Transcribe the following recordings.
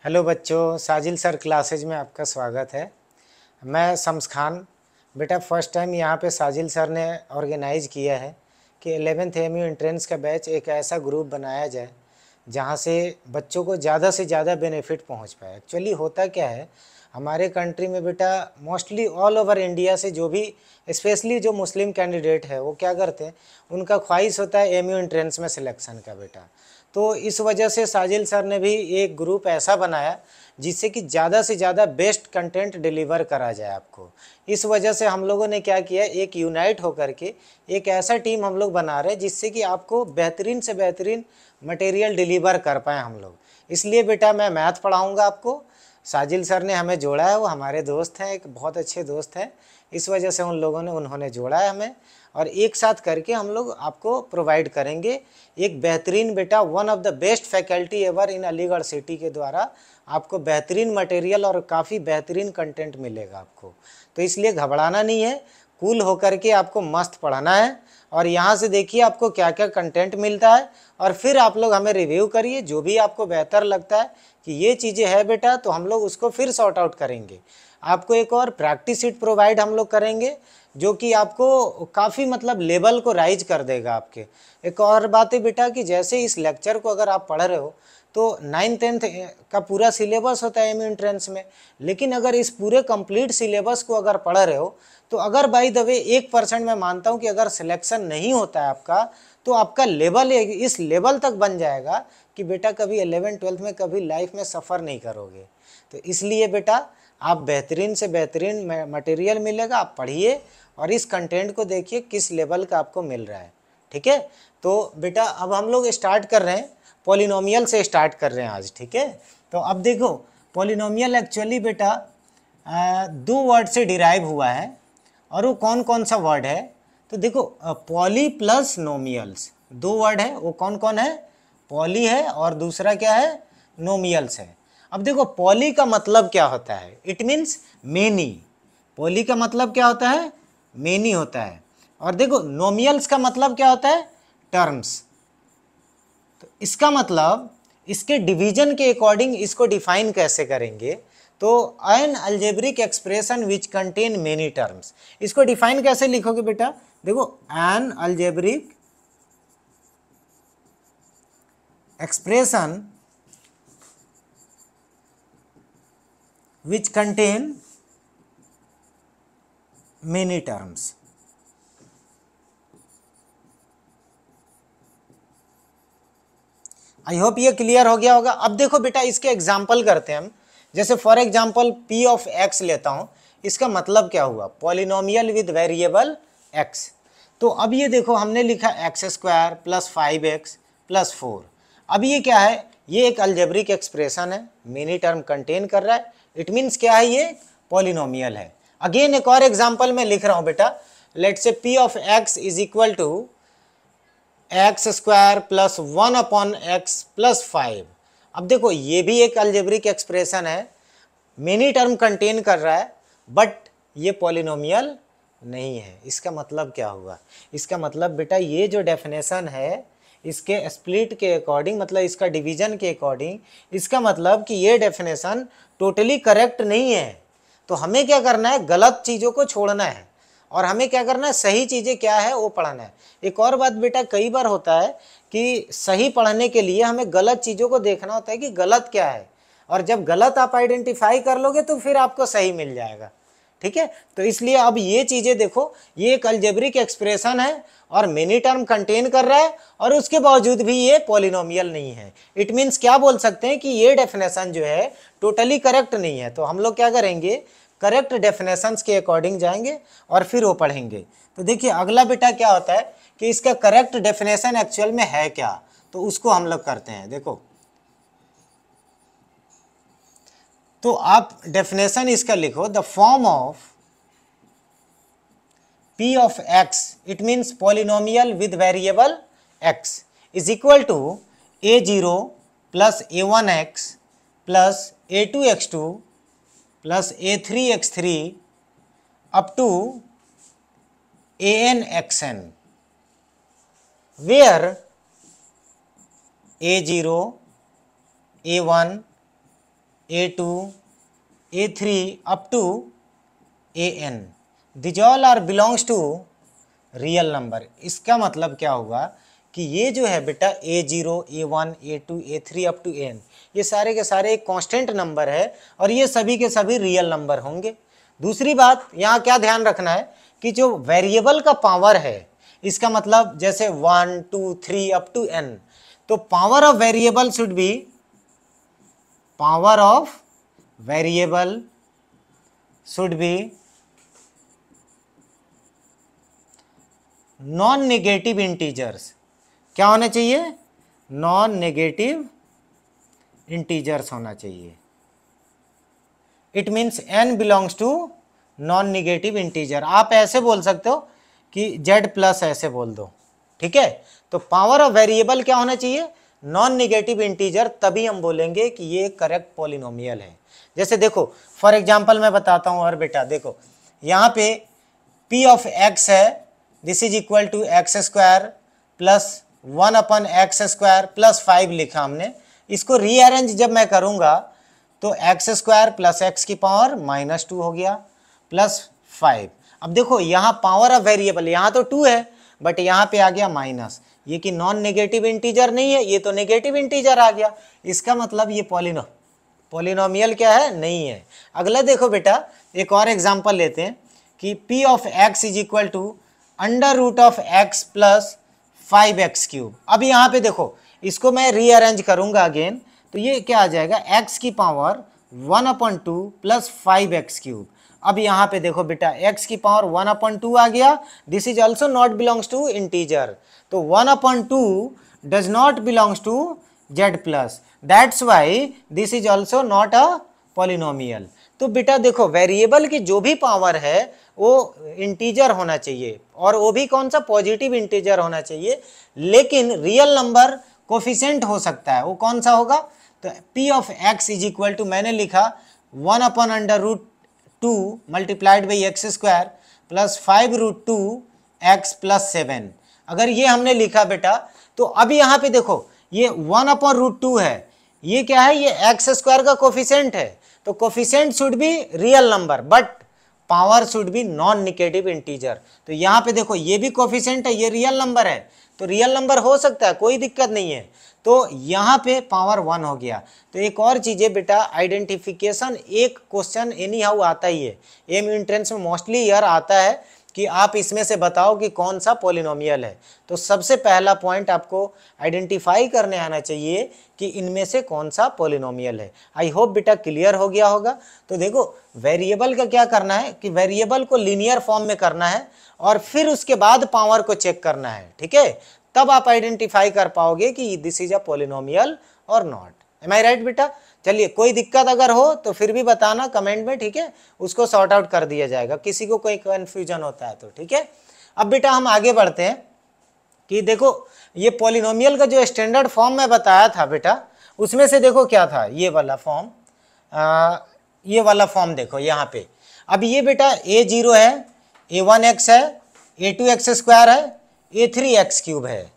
Hello बच्चों, साजिल sir classes में आपका स्वागत है। मैं शम्स खान। बेटा फर्स्ट टाइम यहाँ पे साजिल सर ने ऑर्गेनाइज़ किया है कि 11th एमयू एंट्रेंस का बैच एक ऐसा ग्रुप बनाया जाए जहाँ से बच्चों को ज़्यादा से ज़्यादा बेनिफिट पहुँच पाए। एक्चुअली होता क्या है, हमारे कंट्री में बेटा मोस्टली ऑल ओवर इंडिया से जो भी स्पेशली जो मुस्लिम कैंडिडेट है वो क्या करते हैं, उनका ख्वाहिश होता है एमयू एंट्रेंस में सिलेक्शन का बेटा। तो इस वजह से साजिल सर ने भी एक ग्रुप ऐसा बनाया जिससे कि ज़्यादा से ज़्यादा बेस्ट कंटेंट डिलीवर करा जाए आपको। इस वजह से हम लोगों ने क्या किया, एक यूनाइट होकर के एक ऐसा टीम हम लोग बना रहे हैं जिससे कि आपको बेहतरीन से बेहतरीन मटेरियल डिलीवर कर पाएँ हम लोग। इसलिए बेटा मैं मैथ पढ़ाऊँगा आपको। साजिल सर ने हमें जोड़ा है, वो हमारे दोस्त हैं, एक बहुत अच्छे दोस्त हैं। इस वजह से उन्होंने जोड़ा है हमें, और एक साथ करके हम लोग आपको प्रोवाइड करेंगे एक बेहतरीन बेटा one of the best faculty ever in Aligarh city के द्वारा आपको बेहतरीन मटेरियल और काफ़ी बेहतरीन कंटेंट मिलेगा आपको। तो इसलिए घबराना नहीं है, कूल होकर के आपको मस्त पढ़ना है। और यहाँ से देखिए आपको क्या क्या कंटेंट मिलता है, और फिर आप लोग हमें रिव्यू करिए। जो भी आपको बेहतर लगता है कि ये चीज़ें है बेटा, तो हम लोग उसको फिर सॉर्ट आउट करेंगे। आपको एक और प्रैक्टिस शीट प्रोवाइड हम लोग करेंगे जो कि आपको काफ़ी मतलब लेवल को राइज कर देगा आपके। एक और बात है बेटा कि जैसे इस लेक्चर को अगर आप पढ़ रहे हो तो 9th-10th का पूरा सिलेबस होता है एमयू एंट्रेंस में, लेकिन अगर इस पूरे कंप्लीट सिलेबस को अगर पढ़ रहे हो तो अगर बाय द वे 1% मैं मानता हूँ कि अगर सिलेक्शन नहीं होता है आपका, तो आपका लेवल इस लेवल तक बन जाएगा कि बेटा कभी 11th-12th में कभी लाइफ में सफ़र नहीं करोगे। तो इसलिए बेटा आप बेहतरीन से बेहतरीन मटेरियल मिलेगा, आप पढ़िए और इस कंटेंट को देखिए किस लेवल का आपको मिल रहा है। ठीक है, तो बेटा अब हम लोग स्टार्ट कर रहे हैं, पॉलिनोमियल से स्टार्ट कर रहे हैं आज। ठीक है, तो अब देखो पॉलिनोमियल एक्चुअली बेटा दो वर्ड से डिराइव हुआ है, और वो कौन कौन सा वर्ड है, तो देखो पॉली प्लस नोमियल्स, दो वर्ड है। वो कौन कौन है, पॉली है और दूसरा क्या है, नोमियल्स है। अब देखो पॉली का मतलब क्या होता है, इट मीन्स मेनी। पॉली का मतलब क्या होता है, मेनी होता है। और देखो नोमियल्स का मतलब क्या होता है, टर्म्स। तो इसका मतलब इसके डिवीजन के अकॉर्डिंग इसको डिफाइन कैसे करेंगे, तो N algebraic expression which contain many terms, इसको डिफाइन कैसे लिखोगे बेटा, देखो N algebraic expression which contain many terms। I hope ये क्लियर हो गया होगा। अब देखो बेटा इसके एग्जाम्पल करते हैं हम। जैसे for example P of x लेता हूं, इसका मतलब क्या हुआ, पॉलिनोमियल विद वेरिएबल एक्स। तो अब ये देखो हमने लिखा x square plus 5x plus 4। अब ये क्या है, ये एक अलजेब्रिक एक्सप्रेशन है, मेनी टर्म कंटेन कर रहा है, इट मीन्स क्या है, ये पॉलिनोमियल है। अगेन एक और एग्जाम्पल मैं लिख रहा हूं बेटा, लेट से P of x is equal to x square plus 1/x plus 5। अब देखो ये भी एक अलजेब्रिक एक्सप्रेशन है, मेनी टर्म कंटेन कर रहा है, बट ये पॉलिनोमियल नहीं है। इसका मतलब क्या हुआ, इसका मतलब बेटा ये जो डेफिनेशन है इसके स्प्लिट के अकॉर्डिंग, मतलब इसका डिवीजन के अकॉर्डिंग, इसका मतलब कि ये डेफिनेशन टोटली करेक्ट नहीं है। तो हमें क्या करना है, गलत चीज़ों को छोड़ना है और हमें क्या करना है, सही चीज़ें क्या है वो पढ़ना है। एक और बात बेटा, कई बार होता है कि सही पढ़ने के लिए हमें गलत चीज़ों को देखना होता है कि गलत क्या है, और जब गलत आप आइडेंटिफाई कर लोगे तो फिर आपको सही मिल जाएगा। ठीक है, तो इसलिए अब ये चीज़ें देखो, ये एक अलजेब्रिक एक्सप्रेशन है और मेनी टर्म कंटेन कर रहा है, और उसके बावजूद भी ये पॉलिनोमियल नहीं है। इट मीन्स क्या बोल सकते हैं कि ये डेफिनेशन जो है टोटली करेक्ट नहीं है। तो हम लोग क्या करेंगे, करेक्ट डेफिनेशंस के अकॉर्डिंग जाएंगे और फिर वो पढ़ेंगे। तो देखिए अगला बेटा क्या होता है कि इसका करेक्ट डेफिनेशन एक्चुअल में है क्या, तो उसको हम लोग करते हैं। देखो तो आप डेफिनेशन इसका लिखो, the form of p of x, it means polynomial with variable x, is equal to a0 plus a1x plus a2x2 plus a3x3 up to anxn, where a0, a1, A2, A3 up to An, these all are belongs to real number. इसका मतलब क्या होगा कि ये जो है बेटा A0, A1, A2, A3 up to An, ये सारे के सारे एक कांस्टेंट नंबर है और ये सभी के सभी रियल नंबर होंगे। दूसरी बात यहाँ क्या ध्यान रखना है कि जो वेरिएबल का पावर है, इसका मतलब जैसे 1, 2, 3 अप टू n, तो power of variable should be, power of variable should be non negative integers. क्या होना चाहिए? नॉन नेगेटिव इंटीजर्स होना चाहिए। It means n belongs to non negative integer. आप ऐसे बोल सकते हो कि z प्लस ऐसे बोल दो, ठीक है। तो पावर ऑफ वेरिएबल क्या होना चाहिए? नॉन नेगेटिव इंटीजर, तभी हम बोलेंगे कि ये करेक्ट पॉलिनोमियल है। जैसे देखो फॉर एग्जांपल मैं बताता हूं, और बेटा देखो यहाँ पे p ऑफ x है, this is equal to x square plus 1 अपन एक्स स्क्वायर प्लस 5 लिखा हमने। इसको रीअरेंज जब मैं करूंगा तो एक्स स्क्वायर प्लस एक्स की पावर -2 हो गया प्लस 5। अब देखो यहाँ पावर ऑफ वेरिएबल, यहाँ तो 2 है बट यहाँ पे आ गया माइनस, ये कि नॉन नेगेटिव इंटीजर नहीं है, ये तो नेगेटिव इंटीजर आ गया। इसका मतलब ये पॉलिनोमियल क्या है? नहीं है। अगला देखो बेटा, एक और एग्जांपल लेते हैं कि p of x is equal to under root of x plus 5x cube. अब यहाँ पे देखो इसको मैं रीअरेंज करूंगा अगेन, तो ये क्या आ जाएगा? x की पावर 1/2 प्लस 5x क्यूब। अब यहाँ पे देखो बेटा x की पावर 1/2 आ गया, this is also not belongs to integer, तो 1/2 does not belongs to z plus, that's why this is also not a polynomial. तो बेटा देखो वेरिएबल की जो भी पावर है वो इंटीजर होना चाहिए, और वो भी कौन सा? पॉजिटिव इंटीजर होना चाहिए, लेकिन रियल नंबर कोफिशिएंट हो सकता है, वो कौन सा होगा? तो p of x is equal to, मैंने लिखा 1/√2 multiplied by x square plus 5√2 x plus 7। अगर ये हमने लिखा बेटा, तो अब यहाँ पे देखो ये 1/√2 है, ये क्या है? ये एक्स स्क्वायर का कोफिशिएंट है, तो coefficient should be real number but power should be non negative integer. तो यहाँ पे देखो ये भी कोफिशिएंट है, ये रियल नंबर है, तो रियल नंबर हो सकता है, कोई दिक्कत नहीं है। तो यहाँ पे पावर 1 हो गया। तो एक और चीज़ है बेटा, आइडेंटिफिकेशन एक क्वेश्चन एनी हाउ आता ही है, एम एंट्रेंस में मोस्टली यार आता है कि आप इसमें से बताओ कि कौन सा पॉलिनोमियल है। तो सबसे पहला पॉइंट आपको आइडेंटिफाई करने आना चाहिए कि इनमें से कौन सा पॉलिनोमियल है। आई होप बेटा क्लियर हो गया होगा। तो देखो वेरिएबल का क्या करना है कि वेरिएबल को लीनियर फॉर्म में करना है और फिर उसके बाद पावर को चेक करना है, ठीक है। तब आप आइडेंटिफाई कर पाओगे कि दिस इज अ पॉलिनोमियल और नॉट। एम आई राइट बेटा? चलिए कोई दिक्कत अगर हो तो फिर भी बताना कमेंट में, ठीक है, उसको सॉर्ट आउट कर दिया जाएगा, किसी को कोई कंफ्यूजन होता है तो, ठीक है। अब बेटा हम आगे बढ़ते हैं कि देखो ये पॉलिनोमियल का जो स्टैंडर्ड फॉर्म मैं बताया था बेटा, उसमें से देखो क्या था, ये वाला फॉर्म, ये वाला फॉर्म देखो यहाँ पे। अब ये बेटा A0 है, A1x है, A2x स्क्वायर है, A3x क्यूब है।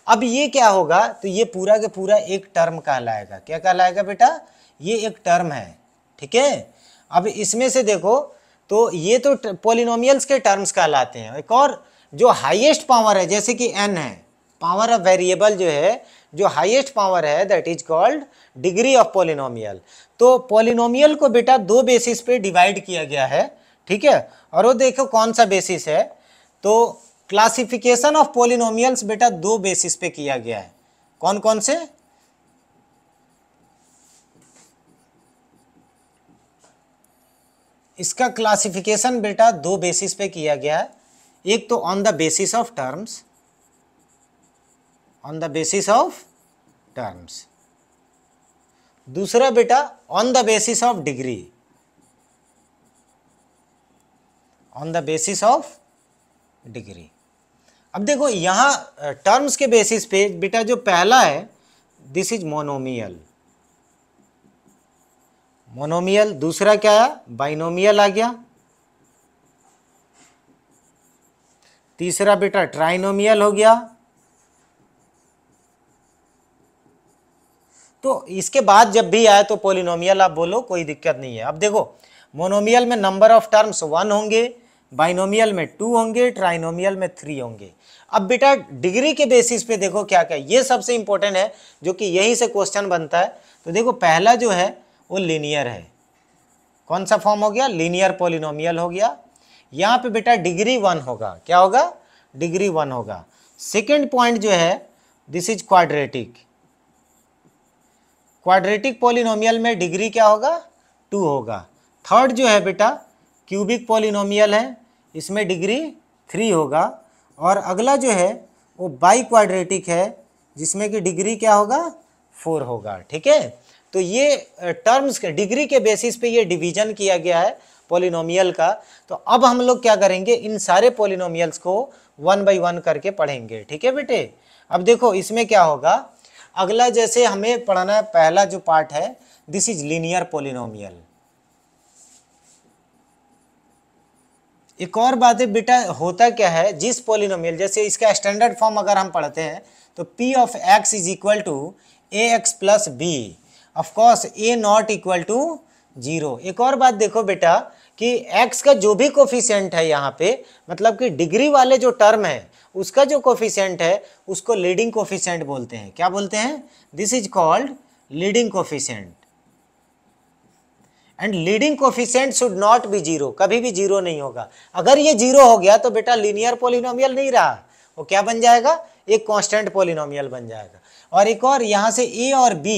अब ये क्या होगा? तो ये पूरा के पूरा एक टर्म कहलाएगा। क्या कहलाएगा बेटा? ये एक टर्म है, ठीक है। अब इसमें से देखो तो ये तो पॉलिनोमियल्स के टर्म्स कहलाते हैं। एक और जो हाईएस्ट पावर है जैसे कि n है, पावर ऑफ वेरिएबल जो है, जो हाईएस्ट पावर है that is called degree of polynomial. तो पॉलिनोमियल को बेटा दो बेसिस पे डिवाइड किया गया है, ठीक है। और वो देखो कौन सा बेसिस है, तो क्लासिफिकेशन ऑफ पॉलिनोमियल्स बेटा दो बेसिस पे किया गया है। कौन कौन से? इसका क्लासिफिकेशन बेटा दो बेसिस पे किया गया है। एक तो on the basis of terms, on the basis of terms, दूसरा बेटा on the basis of degree, on the basis of degree. अब देखो यहां टर्म्स के बेसिस पे बेटा जो पहला है दिस इज मोनोमियल, मोनोमियल। दूसरा क्या है? बाइनोमियल आ गया। तीसरा बेटा ट्राइनोमियल हो गया। तो इसके बाद जब भी आए तो पॉलिनोमियल आप बोलो, कोई दिक्कत नहीं है। अब देखो मोनोमियल में नंबर ऑफ टर्म्स 1 होंगे, बाइनोमियल में 2 होंगे, ट्राइनोमियल में 3 होंगे। अब बेटा डिग्री के बेसिस पे देखो क्या क्या, ये सबसे इंपॉर्टेंट है जो कि यहीं से क्वेश्चन बनता है। तो देखो पहला जो है वो लीनियर है। कौन सा फॉर्म हो गया? लीनियर पॉलिनोमियल हो गया। यहाँ पे बेटा डिग्री 1 होगा। क्या होगा? डिग्री 1 होगा। सेकेंड पॉइंट जो है this is quadratic. Quadratic polynomial में डिग्री क्या होगा? 2 होगा। थर्ड जो है बेटा क्यूबिक पॉलिनोमियल है, इसमें डिग्री 3 होगा। और अगला जो है वो बाई क्वाड्रेटिक है जिसमें कि डिग्री क्या होगा? 4 होगा। ठीक है, तो ये टर्म्स के डिग्री के बेसिस पे ये डिवीजन किया गया है पॉलिनोमियल का। तो अब हम लोग क्या करेंगे, इन सारे पॉलिनोमियल्स को 1 बाई 1 करके पढ़ेंगे। ठीक है बेटे, अब देखो इसमें क्या होगा, अगला जैसे हमें पढ़ना है, पहला जो पार्ट है दिस इज लीनियर पॉलिनोमियल। एक और बात है बेटा, होता क्या है, जिस पॉलिनोमियल, जैसे इसका स्टैंडर्ड फॉर्म अगर हम पढ़ते हैं तो p of x is equal to a x plus b, of course a not equal to 0। एक और बात देखो बेटा कि x का जो भी कोफिशिएंट है यहाँ पे, मतलब कि डिग्री वाले जो टर्म है उसका जो कोफिशिएंट है उसको लीडिंग कोफिशिएंट बोलते हैं। क्या बोलते हैं? This is called leading coefficient. And leading coefficient should not be 0, कभी भी 0 नहीं होगा। अगर ये 0 हो गया तो बेटा लीनियर पॉलिनोमियल नहीं रहा, वो क्या बन जाएगा? एक कांस्टेंट पॉलिनोमियल बन जाएगा। और एक और यहाँ से a और b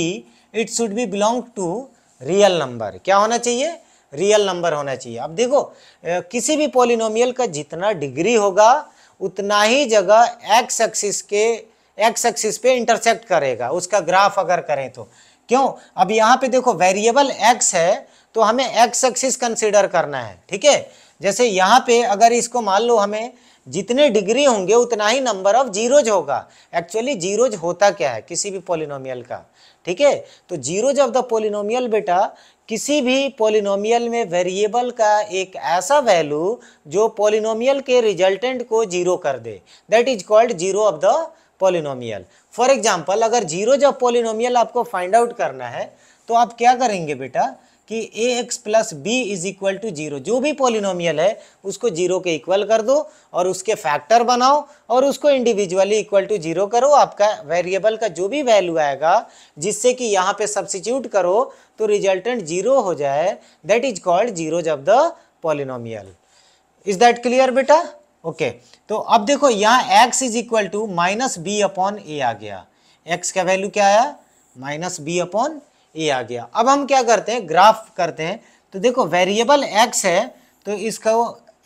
it should be belong to real number. क्या होना चाहिए? रियल नंबर होना चाहिए। अब देखो किसी भी पॉलिनोमियल का जितना डिग्री होगा उतना ही जगह एक्स एक्सिस पे इंटरसेक्ट करेगा, उसका ग्राफ अगर करें तो। क्यों? अब यहाँ पे देखो वेरिएबल x है तो हमें एक्स एक्सिस कंसीडर करना है। ठीक है, जैसे यहाँ पे अगर इसको मान लो हमें जितने डिग्री होंगे उतना ही नंबर ऑफ जीरोज होगा। एक्चुअली जीरोज होता क्या है किसी भी पॉलिनोमियल का? ठीक है, तो जीरोज ऑफ द पॉलिनोमियल बेटा किसी भी पॉलिनोमियल में वेरिएबल का एक ऐसा वैल्यू जो पॉलिनोमियल के रिजल्टेंट को 0 कर दे, that is called zero of the polynomial. For example अगर जीरोज ऑफ पॉलिनोमियल आपको फाइंड आउट करना है तो आप क्या करेंगे बेटा कि a x plus b is equal to 0, जो भी पॉलिनोमियल है उसको 0 के इक्वल कर दो और उसके फैक्टर बनाओ और उसको इंडिविजुअली इक्वल टू 0 करो। आपका वेरिएबल का जो भी वैल्यू आएगा जिससे कि यहाँ पे सब्स्टिट्यूट करो तो रिजल्टेंट 0 हो जाए, that is called zeros of the polynomial. Is that clear बेटा? ओके, तो अब देखो यहाँ x is equal to minus b upon a आ गया। x का वैल्यू क्या आया? माइनस बी अपॉन ए आ गया। अब हम क्या करते हैं, ग्राफ करते हैं। तो देखो वेरिएबल x है तो इसका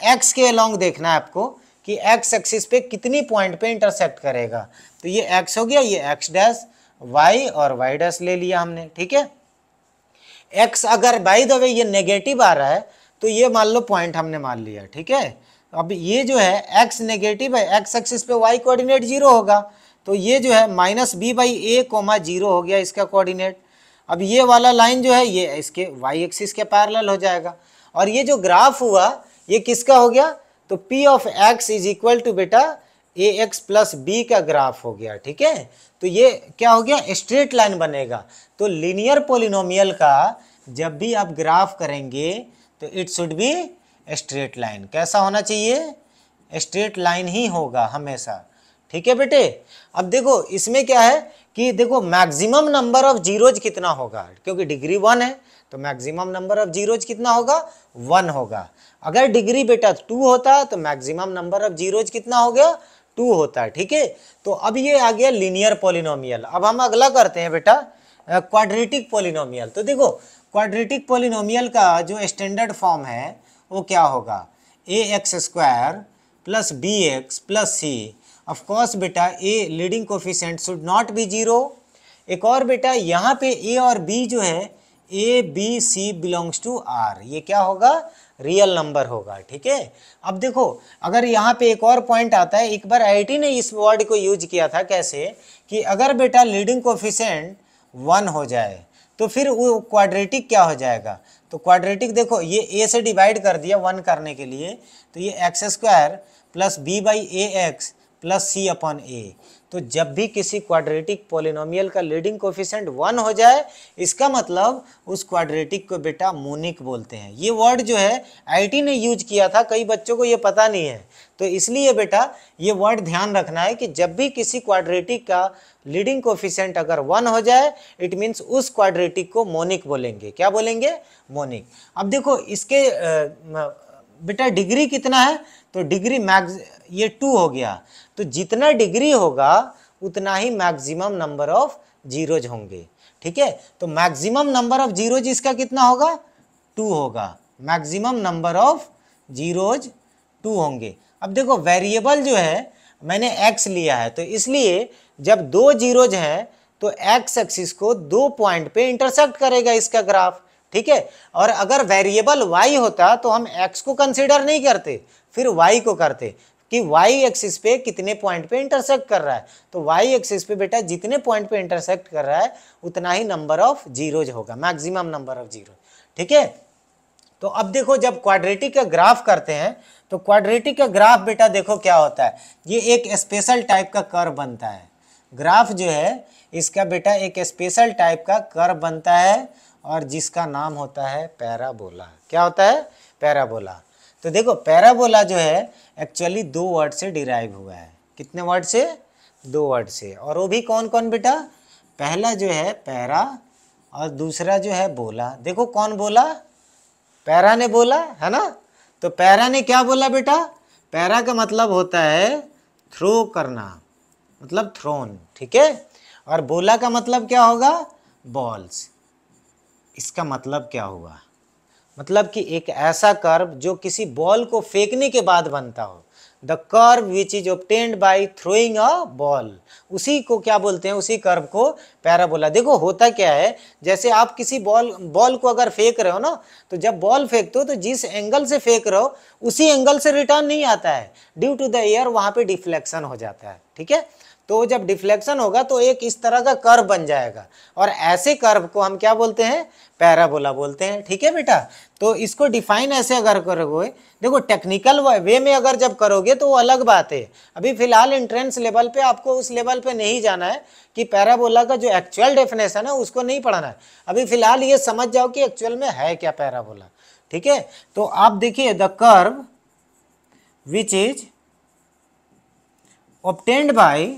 x के अलोंग देखना है आपको कि x एक्सिस पे कितनी पॉइंट पे इंटरसेक्ट करेगा। तो ये x हो गया, ये x डैश, y और y डैश ले लिया हमने। ठीक है, x अगर बाय द वे ये नेगेटिव आ रहा है तो ये मान लो पॉइंट हमने मान लिया। ठीक है, अब ये जो है x नेगेटिव है, x एक्सिस पे y कोऑर्डिनेट 0 होगा, तो ये जो है minus b by a comma 0 हो गया इसका कोऑर्डिनेट। अब ये वाला लाइन जो है ये इसके y एक्सिस के पैरेलल हो जाएगा। और ये जो ग्राफ हुआ ये किसका हो गया? तो p of x is equal to बेटा ए एक्स प्लस बी का ग्राफ हो गया। ठीक है, तो ये क्या हो गया? स्ट्रेट लाइन बनेगा। तो लीनियर पॉलिनोमियल का जब भी आप ग्राफ करेंगे तो it should be straight line. कैसा होना चाहिए? स्ट्रेट लाइन ही होगा हमेशा। ठीक है बेटे, अब देखो इसमें क्या है कि देखो मैक्सिमम नंबर ऑफ जीरोज कितना होगा, क्योंकि डिग्री 1 है तो मैक्सिमम नंबर ऑफ जीरोज कितना होगा? 1 होगा। अगर डिग्री बेटा 2 होता तो मैक्सिमम नंबर ऑफ जीरोज कितना हो गया? 2 होता है। ठीक है, तो अब ये आ गया लीनियर पॉलिनोमियल। अब हम अगला करते हैं बेटा क्वाड्रेटिक पॉलिनोमियल। तो देखो क्वाड्रेटिक पॉलिनोमियल का जो स्टैंडर्ड फॉर्म है वो क्या होगा? A x square plus b x plus c. Of course बेटा a leading coefficient should not be 0। एक और बेटा यहाँ पे ए और बी जो है a b c belongs to R, ये क्या होगा? रियल नंबर होगा। ठीक है, अब देखो अगर यहाँ पे एक और पॉइंट आता है, एक बार आईआईटी ने इस वर्ड को यूज किया था कैसे कि अगर बेटा लीडिंग कोफिशिएंट 1 हो जाए तो फिर वो क्वाड्रेटिक क्या हो जाएगा? तो क्वाड्रेटिक देखो ये a से डिवाइड कर दिया 1 करने के लिए, तो ये x square plus b by a x plus c upon a. तो तो जब भी किसी क्वाड्रेटिक पॉलिनोमियल का लीडिंग कोफिशिएंट 1 हो जाए, इसका मतलब उस क्वाड्रेटिक को बेटा मोनिक बोलते हैं। ये वर्ड जो है आईटी ने यूज किया था, कई बच्चों को ये पता नहीं है, तो इसलिए बेटा ये वर्ड ध्यान रखना है कि जब भी किसी क्वाड्रेटिक का लीडिंग कोफिशिएंट अगर 1 हो जाए, इट मीन्स उस क्वाड्रेटिक को मोनिक बोलेंगे। क्या बोलेंगे? मोनिक। अब देखो इसके बेटा डिग्री कितना है, तो डिग्री मैक्स ये 2 हो गया, तो जितना डिग्री होगा उतना ही मैक्सिमम नंबर ऑफ जीरोज होंगे। ठीक है, तो मैक्सिमम नंबर ऑफ जीरोज इसका कितना होगा? 2 होगा। मैक्सिमम नंबर ऑफ जीरोज 2 होंगे। अब देखो वेरिएबल जो है मैंने x लिया है, तो इसलिए जब 2 जीरोज हैं तो x एक्सिस को 2 पॉइंट पे इंटरसेक्ट करेगा इसका ग्राफ। ठीक है, और अगर वेरिएबल y होता तो हम x को कंसीडर नहीं करते, फिर y को करते कि y एक्सिस पे कितने पॉइंट पे इंटरसेक्ट कर रहा है। तो y एक्सिस पे बेटा जितने पॉइंट पे इंटरसेक्ट कर रहा है उतना ही नंबर ऑफ जीरोज होगा, मैक्सिमम नंबर ऑफ जीरो। ठीक है, तो अब देखो जब क्वाड्रेटिक का ग्राफ करते हैं तो क्वाड्रेटिक का ग्राफ बेटा देखो क्या होता है, ये एक स्पेशल टाइप का कर्व बनता है। ग्राफ जो है इसका बेटा एक स्पेशल टाइप का कर्व बनता है और जिसका नाम होता है पैराबोला। क्या होता है? पैराबोला। तो देखो पैराबोला जो है एक्चुअली 2 वर्ड से डिराइव हुआ है। कितने वर्ड से? 2 वर्ड से। और वो भी कौन कौन बेटा? पहला जो है पैरा और दूसरा जो है बोला। देखो कौन बोला? पैरा ने बोला है ना। तो पैरा ने क्या बोला बेटा? पैरा का मतलब होता है थ्रो करना, मतलब थ्रोन। ठीक है, और बोला का मतलब क्या होगा? बॉल्स। इसका मतलब क्या हुआ? मतलब कि एक ऐसा कर्व जो किसी बॉल को फेंकने के बाद बनता हो। The curve which is obtained by throwing a ball, उसी को क्या बोलते हैं? उसी कर्व को पैराबोला। देखो होता क्या है, जैसे आप किसी बॉल को अगर फेंक रहे हो ना, तो जब बॉल फेंकते हो तो जिस एंगल से फेंक रहे हो उसी एंगल से रिटर्न नहीं आता है, ड्यू टू द एयर वहां पे डिफ्लेक्शन हो जाता है। ठीक है, तो जब डिफ्लेक्शन होगा तो एक इस तरह का कर्व बन जाएगा, और ऐसे कर्व को हम क्या बोलते हैं? पैराबोला बोलते हैं। ठीक है बेटा, तो इसको डिफाइन ऐसे अगर करोगे, देखो टेक्निकल वे में अगर जब करोगे तो वो अलग बात है। अभी फिलहाल एंट्रेंस लेवल पे आपको उस लेवल पे नहीं जाना है कि पैराबोला का जो एक्चुअल डेफिनेशन है उसको नहीं पढ़ना है। अभी फिलहाल ये समझ जाओ कि एक्चुअल में है क्या पैराबोला। ठीक है, तो आप देखिए the curve which is obtained by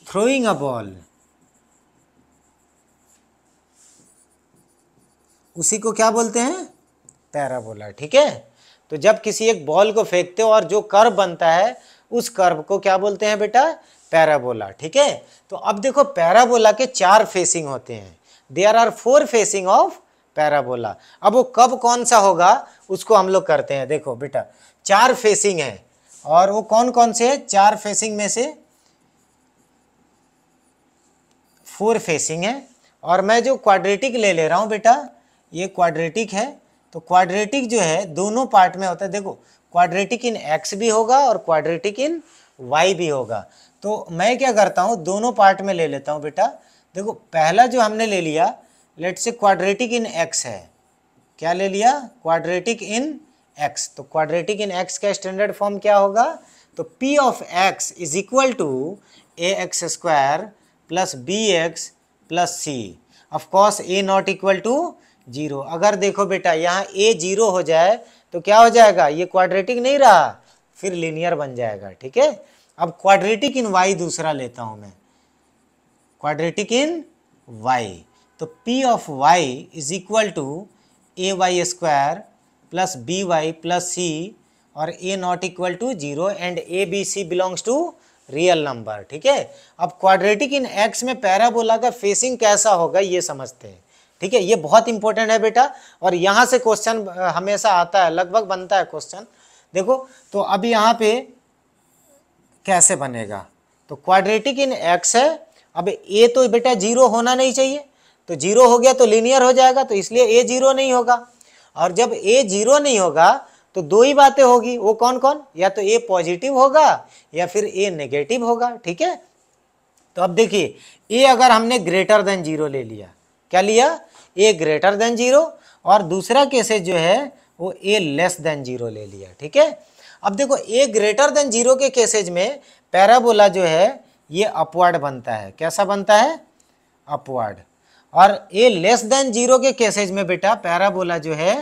throwing a ball, उसी को क्या बोलते हैं? पैराबोला। ठीक है, तो जब किसी एक बॉल को फेंकते हो और जो कर्व बनता है उस कर्व को क्या बोलते हैं बेटा? पैराबोला। ठीक है, तो अब देखो पैराबोला के 4 फेसिंग होते हैं। There are 4 facing of parabola. अब वो कब कौन सा होगा उसको हम लोग करते हैं। देखो बेटा 4 फेसिंग है, और वो कौन कौन से है? 4 फेसिंग में से 4 फेसिंग है, और मैं जो क्वाड्रेटिक ले रहा हूँ बेटा, ये क्वाड्रेटिक है। तो क्वाड्रेटिक जो है दोनों पार्ट में होता है। देखो क्वाड्रेटिक इन x भी होगा और क्वाड्रेटिक इन y भी होगा। तो मैं क्या करता हूँ, दोनों पार्ट में ले लेता हूँ बेटा। देखो पहला जो हमने ले लिया, let's say quadratic in x है। क्या ले लिया? Quadratic in x। तो क्वाड्रेटिक इन x का स्टैंडर्ड फॉर्म क्या होगा? तो p of x is equal to ax square plus bx plus c। Of course a not equal to 0। अगर देखो बेटा यहाँ a 0 हो जाए तो क्या हो जाएगा? ये क्वाड्रेटिक नहीं रहा, फिर लीनियर बन जाएगा। ठीक है, अब क्वाड्रेटिक इन y दूसरा लेता हूँ मैं, क्वाड्रेटिक इन y। तो p of y is equal to ay square plus by plus c, और a not equal to 0 and a b c belongs to real number. ठीक है, अब क्वाड्रेटिक इन x में पैराबोला का facing कैसा होगा ये समझते हैं। ठीक है, ये बहुत इंपॉर्टेंट है बेटा, और यहाँ से क्वेश्चन हमेशा आता है, लगभग बनता है क्वेश्चन। देखो तो अब यहाँ पे कैसे बनेगा? तो क्वाड्रेटिक इन x है, अब a तो बेटा 0 होना नहीं चाहिए, तो 0 हो गया तो लीनियर हो जाएगा, तो इसलिए a 0 नहीं होगा। और जब a 0 नहीं होगा तो 2 ही बातें होगी, वो कौन कौन? या तो a पॉजिटिव होगा या फिर a नेगेटिव होगा। ठीक है, तो अब देखिए a अगर हमने ग्रेटर देन 0 ले लिया, क्या लिया? a ग्रेटर देन 0, और दूसरा केसेस जो है वो a लेस देन 0 ले लिया। ठीक है, अब देखो ए ग्रेटर देन जीरो के केसेज में पैराबोला जो है ये अपवर्ड बनता है। कैसा बनता है? अपवर्ड। और ए लेस देन जीरो के केसेज में बेटा पैराबोला जो है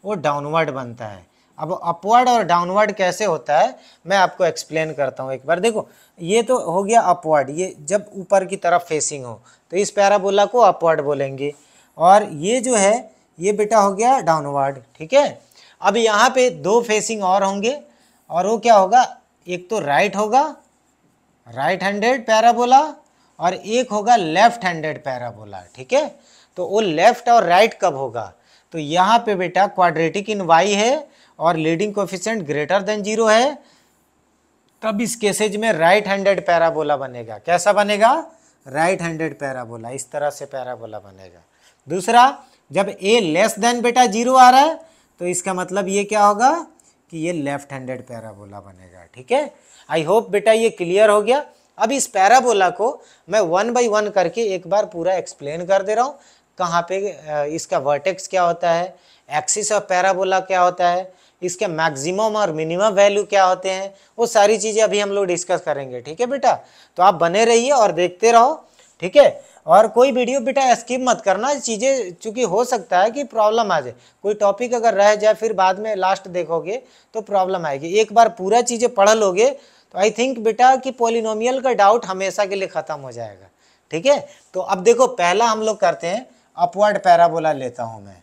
वो डाउनवर्ड बनता है। अब अपवर्ड और डाउनवर्ड कैसे होता है मैं आपको एक्सप्लेन करता हूँ एक बार। देखो ये तो हो गया अपवर्ड, ये जब ऊपर की तरफ फेसिंग हो तो इस पैराबोला को अपवर्ड बोलेंगे, और ये जो है ये बेटा हो गया डाउनवर्ड। ठीक है, अब यहाँ पे दो फेसिंग और होंगे, और वो क्या होगा, एक तो राइट होगा, राइट हैंडेड पैराबोला, और एक होगा लेफ्ट हैंडेड पैराबोला। ठीक है, तो वो लेफ्ट और राइट कब होगा, तो यहाँ पे बेटा क्वाड्रेटिक इन वाई है और leading coefficient greater than zero है, तब इस केसेज में राइट हैंडेड पैराबोला बनेगा। कैसा बनेगा? राइट हैंडेड पैराबोला, इस तरह से पैराबोला बनेगा। दूसरा, जब ए लेस देन बेटा जीरो आ रहा है तो इसका मतलब ये क्या होगा कि ये लेफ्ट हैंडेड पैराबोला बनेगा। ठीक है, आई होप बेटा ये क्लियर हो गया। अब इस पैराबोला को मैं वन बाय वन करके एक बार पूरा एक्सप्लेन कर दे रहा हूँ। कहाँ पे इसका वर्टेक्स क्या होता है, एक्सिस ऑफ पैराबोला क्या होता है, इसके मैक्सिमम और मिनिमम वैल्यू क्या होते हैं, वो सारी चीज़ें अभी हम लोग डिस्कस करेंगे। ठीक है बेटा, तो आप बने रहिए और देखते रहो। ठीक है, और कोई वीडियो बेटा स्किप मत करना, चीज़ें चूँकि हो सकता है कि प्रॉब्लम आ जाए, कोई टॉपिक अगर रह जाए फिर बाद में लास्ट देखोगे तो प्रॉब्लम आएगी। एक बार पूरा चीज़ें पढ़ लोगे तो आई थिंक बेटा कि पॉलिनोमियल का डाउट हमेशा के लिए ख़त्म हो जाएगा। ठीक है, तो अब देखो पहला हम लोग करते हैं अपवर्ड पैराबोला लेता हूँ मैं।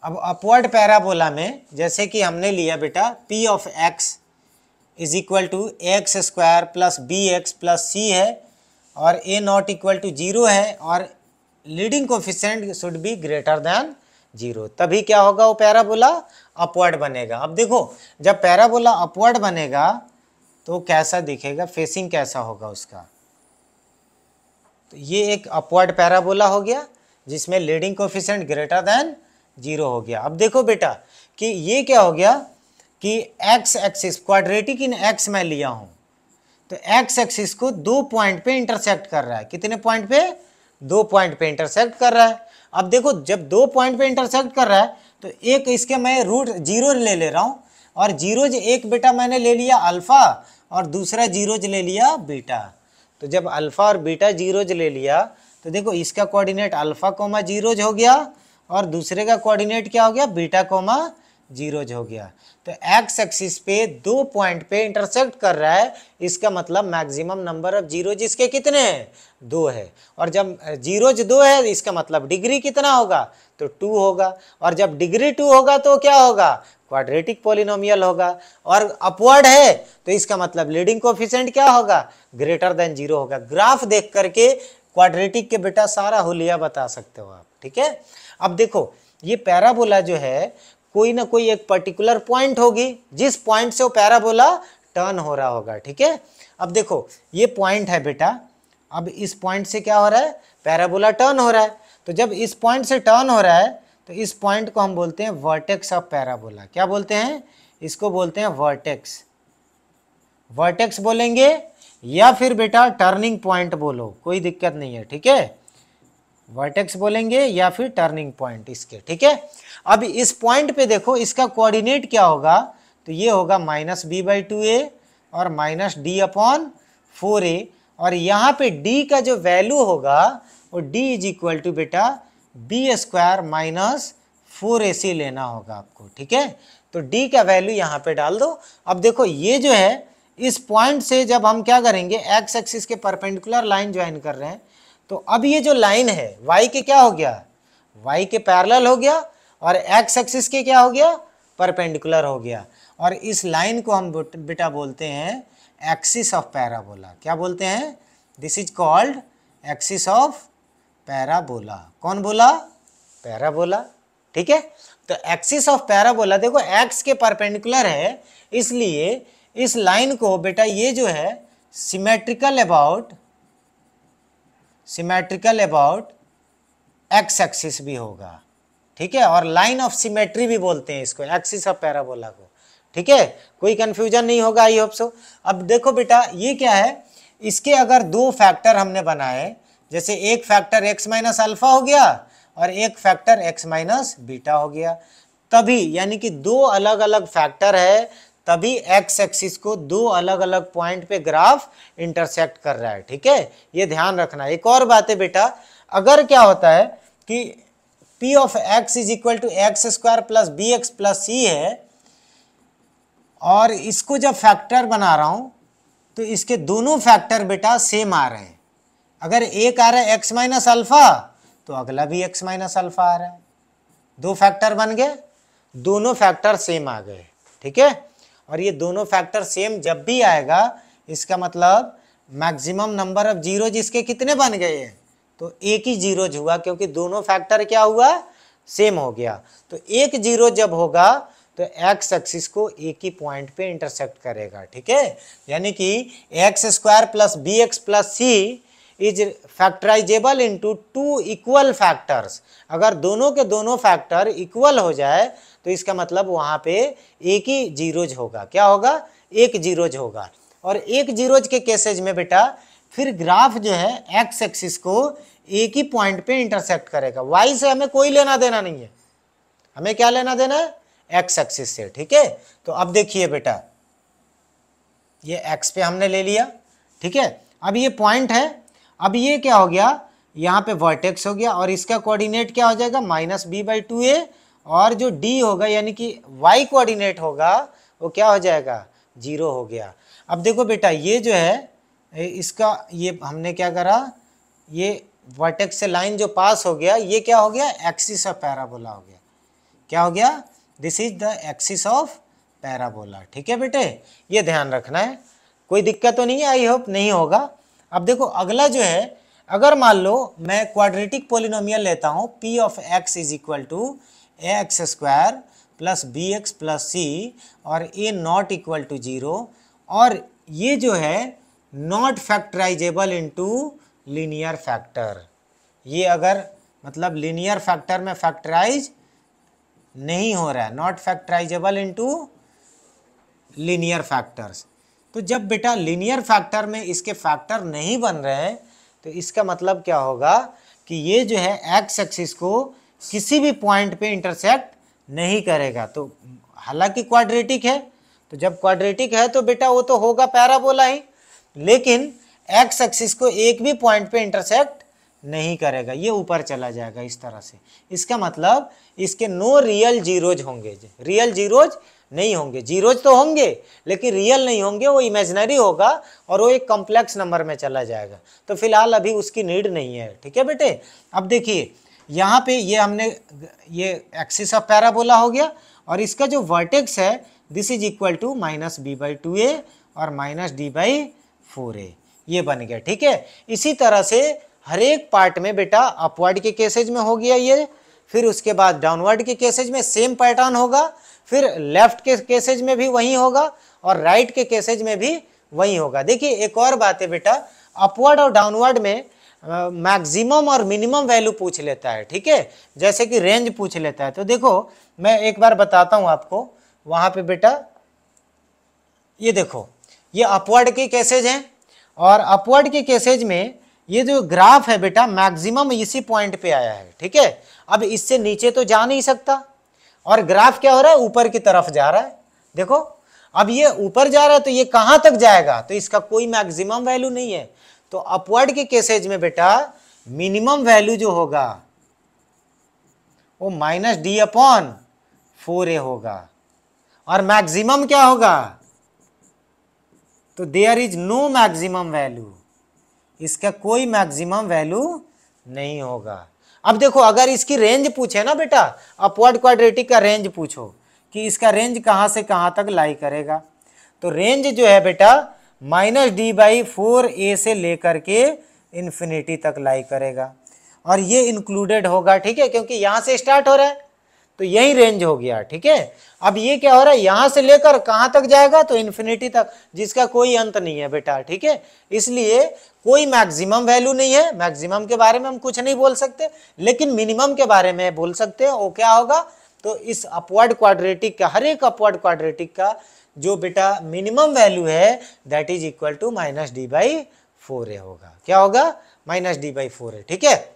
अब अपवर्ड पैराबोला में जैसे कि हमने लिया बेटा p of x is equal to x square plus b x plus c है, और a not equal to zero है, और leading coefficient should be greater than zero, तभी क्या होगा, वो पैराबोला अपवर्ड बनेगा। अब देखो जब पैराबोला अपवर्ड बनेगा तो कैसा दिखेगा, फेसिंग कैसा होगा उसका, तो ये एक अपवर्ड पैराबोला हो गया जिसमें leading coefficient greater than zero हो गया। अब देखो बेटा कि ये क्या हो गया कि x axis quadratic in x में लिया हूं, तो एक्स एक्सिस को दो पॉइंट पे इंटरसेक्ट कर रहा है। कितने पॉइंट पे? दो पॉइंट पे इंटरसेक्ट कर रहा है। अब देखो जब दो पॉइंट पे इंटरसेक्ट कर रहा है तो एक इसके मैं रूट जीरो ले रहा हूं, और जीरोज एक बेटा मैंने ले लिया अल्फा और दूसरा जीरोज ले लिया बीटा। तो जब अल्फा और बीटा जीरोज ले लिया तो देखो इसका कोऑर्डिनेट अल्फा कोमा जीरोज हो गया और दूसरे का कोऑर्डिनेट क्या हो गया, बीटा कोमा जीरोज हो गया। तो एक्स एक्सिस पे दो पॉइंट पे इंटरसेक्ट कर रहा है, इसका मतलब मैक्सिमम नंबर ऑफ जीरोज इसके कितने हैं, दो है। और जब जीरोज दो है इसका मतलब डिग्री कितना होगा, तो टू होगा, और जब डिग्री टू होगा तो क्या होगा, क्वाड्रेटिक पॉलिनोमियल होगा। और अपवर्ड है तो इसका मतलब लीडिंग कोएफिशिएंट क्या होगा, ग्रेटर देन जीरो होगा। ग्राफ देख करके क्वाड्रेटिक के बेटा सारा हुलिया बता सकते हो आप। ठीक है, अब देखो ये पैराबोला जो है कोई ना कोई एक पर्टिकुलर पॉइंट होगी जिस पॉइंट से वो पैराबोला टर्न हो रहा होगा। ठीक है, अब देखो ये पॉइंट है बेटा, अब इस पॉइंट से क्या हो रहा है, पैराबोला टर्न हो रहा है। तो जब इस पॉइंट से टर्न हो रहा है तो इस पॉइंट को हम बोलते हैं वर्टेक्स ऑफ पैराबोला। क्या बोलते हैं, इसको बोलते हैं वर्टेक्स। वर्टेक्स बोलेंगे या फिर बेटा टर्निंग पॉइंट बोलो, कोई दिक्कत नहीं है। ठीक है, वर्टेक्स बोलेंगे या फिर टर्निंग पॉइंट इसके। ठीक है, अब इस पॉइंट पे देखो इसका कोऑर्डिनेट क्या होगा, तो ये होगा minus b by two a और माइनस डी अपॉन फोर ए, और यहाँ पे डी का जो वैल्यू होगा वो डी इज इक्वल टू बेटा बी स्क्वायर माइनस फोर ए सी लेना होगा आपको। ठीक है, तो डी का वैल्यू यहाँ पे डाल दो। अब देखो ये जो है इस पॉइंट से जब हम क्या करेंगे, एक्स एक्सिस के परपेंडिकुलर लाइन ज्वाइन कर रहे हैं, तो अब ये जो लाइन है y के क्या हो गया, y के पैरेलल हो गया, और x एक्सिस के क्या हो गया, परपेंडिकुलर हो गया। और इस लाइन को हम बेटा बोलते हैं एक्सिस ऑफ पैराबोला। क्या बोलते हैं, this is called axis of parabola. कौन बोला, पैराबोला। ठीक है, तो एक्सिस ऑफ पैराबोला देखो x के परपेंडिकुलर है, इसलिए इस लाइन को बेटा ये जो है सिमेट्रिकल अबाउट एक्स एक्सिस भी होगा। ठीक है, और लाइन ऑफ सिमेट्री भी बोलते हैं इसको, एक्सिस ऑफ पैराबोला को। ठीक है, कोई कंफ्यूजन नहीं होगा, आई होप सो। अब देखो बेटा ये क्या है, इसके अगर दो फैक्टर हमने बनाए, जैसे एक फैक्टर x माइनस अल्फा हो गया और एक फैक्टर x माइनस बीटा हो गया, तभी, यानी कि दो अलग अलग फैक्टर है तभी एक्स एक्सिस को दो अलग अलग पॉइंट पे ग्राफ इंटरसेक्ट कर रहा है। ठीक है, ये ध्यान रखना। एक और बात है बेटा, अगर क्या होता है कि p of x is equal to x square plus b x plus c है और इसको जब फैक्टर बना रहा हूं तो इसके दोनों फैक्टर बेटा सेम आ रहे हैं। अगर एक आ रहा है x माइनस अल्फा तो अगला भी x माइनस अल्फा आ रहा है। दो फैक्टर बन गए, दोनों फैक्टर सेम आ गए। ठीक है, और ये दोनों फैक्टर सेम जब भी आएगा इसका मतलब मैक्सिमम नंबर ऑफ जीरो जिसके कितने बन गए हैं, तो एक ही जीरो हुआ, क्योंकि दोनों फैक्टर क्या हुआ, सेम हो गया। तो एक जीरो जब होगा तो एक्स एक्सिस को एक ही पॉइंट पे इंटरसेक्ट करेगा। ठीक है, यानी कि x square plus b x plus c is factorizable into two equal factors. अगर दोनों के दोनों फैक्टर इक्वल हो जाए तो इसका मतलब वहां पे एक ही जीरोज होगा। क्या होगा, एक जीरोज होगा। और एक जीरोज के केसेज में बेटा फिर ग्राफ जो है एक्स एक्सिस को एक ही पॉइंट पे इंटरसेक्ट करेगा। वाई से हमें कोई लेना देना नहीं है, हमें क्या लेना देना है, एक्स एक्सिस से। ठीक है, तो अब देखिए बेटा, ये एक्स पे हमने ले लिया। ठीक है, अब ये पॉइंट है, अब ये क्या हो गया, यहाँ पे वर्टेक्स हो गया और इसका कोऑर्डिनेट क्या हो जाएगा, minus b by two a, और जो डी होगा यानी कि वाई कोऑर्डिनेट होगा वो क्या हो जाएगा, जीरो हो गया। अब देखो बेटा, ये जो है इसका, ये हमने क्या करा, ये वर्टेक्स से लाइन जो पास हो गया ये क्या हो गया, एक्सिस ऑफ पैराबोला हो गया। क्या हो गया, this is the axis of parabola. ठीक है बेटे, ये ध्यान रखना है। कोई दिक्कत तो नहीं है, आई होप नहीं होगा। अब देखो अगला जो है, अगर मान लो मैं क्वाड्रेटिक पोलिनोमियल लेता हूं p of x is equal to x square plus b x plus c और a not equal to zero, और ये जो है not factorisable into linear factor. ये अगर मतलब लीनियर फैक्टर में फैक्टराइज नहीं हो रहा है, not factorisable into linear factors. तो जब बेटा लीनियर फैक्टर में इसके फैक्टर नहीं बन रहे हैं तो इसका मतलब क्या होगा कि ये जो है एक्स एक्सिस को किसी भी पॉइंट पे इंटरसेक्ट नहीं करेगा। तो हालांकि क्वाड्रेटिक है, तो जब क्वाड्रेटिक है तो बेटा वो तो होगा पैराबोला ही, लेकिन एक्स एक्सिस को एक भी पॉइंट पे इंटरसेक्ट नहीं करेगा, ये ऊपर चला जाएगा इस तरह से। इसका मतलब इसके नो रियल जीरोज होंगे, रियल जीरोज नहीं होंगे। जीरोज तो होंगे लेकिन रियल नहीं होंगे, वो इमेजिनरी होगा और वो एक कॉम्प्लेक्स नंबर में चला जाएगा। तो फिलहाल अभी उसकी नीड नहीं है। ठीक है बेटे, अब देखिए यहाँ पे ये हमने ये एक्सिस ऑफ पैराबोला हो गया और इसका जो वर्टेक्स है this is equal to minus b by two a और minus d by four a, ये बन गया। ठीक है, इसी तरह से हर एक पार्ट में बेटा अपवर्ड के केसेज में हो गया ये, फिर उसके बाद डाउनवर्ड के केसेज में सेम पैटर्न होगा, फिर लेफ्ट के केसेज में भी वही होगा और राइट के केसेज में भी वही होगा। देखिए एक और बात है बेटा, अपवर्ड और डाउनवर्ड में मैक्सिमम और मिनिमम वैल्यू पूछ लेता है। ठीक है, जैसे कि रेंज पूछ लेता है। तो देखो मैं एक बार बताता हूं आपको, वहां पे बेटा ये देखो, ये अपवर्ड के केसेज हैं और अपवर्ड के केसेज में ये जो ग्राफ है बेटा मैक्सिमम इसी पॉइंट पे आया है। ठीक है, अब इससे नीचे तो जा नहीं सकता और ग्राफ क्या हो रहा है, ऊपर की तरफ जा रहा है। देखो अब ये ऊपर जा रहा है तो ये कहां तक जाएगा, तो इसका कोई मैक्सिमम वैल्यू नहीं है। तो अपवर्ड के केसेज में बेटा मिनिमम वैल्यू जो होगा वो minus D upon four a होगा और मैक्सिमम क्या होगा, तो there is no maximum value, इसका कोई मैक्सिमम वैल्यू नहीं होगा। अब देखो अगर इसकी रेंज पूछे ना बेटा, अपवर्ड क्वाड्रेटिक का रेंज पूछो कि इसका रेंज कहां से कहां तक लाई करेगा, तो रेंज जो है बेटा माइनस डी बाई फोर ए से लेकर के इन्फिनिटी तक लाई करेगा और ये इंक्लूडेड होगा। ठीक है, क्योंकि यहां से स्टार्ट हो रहा है तो यही रेंज हो गया। ठीक है, अब ये क्या हो रहा है, यहां से लेकर कहां तक जाएगा, तो इन्फिनिटी तक, जिसका कोई अंत नहीं है बेटा। ठीक है, इसलिए कोई मैक्सिमम वैल्यू नहीं है, मैक्सिमम के बारे में हम कुछ नहीं बोल सकते, लेकिन मिनिमम के बारे में बोल सकते हैं। वो क्या होगा, तो इस अपवर्ड क्वाड्रेटिक का, हर एक अपवर्ड क्वाड्रेटिक का जो बेटा मिनिमम वैल्यू है that is equal to minus d by four a होगा। क्या होगा, minus d by four a. ठीक है,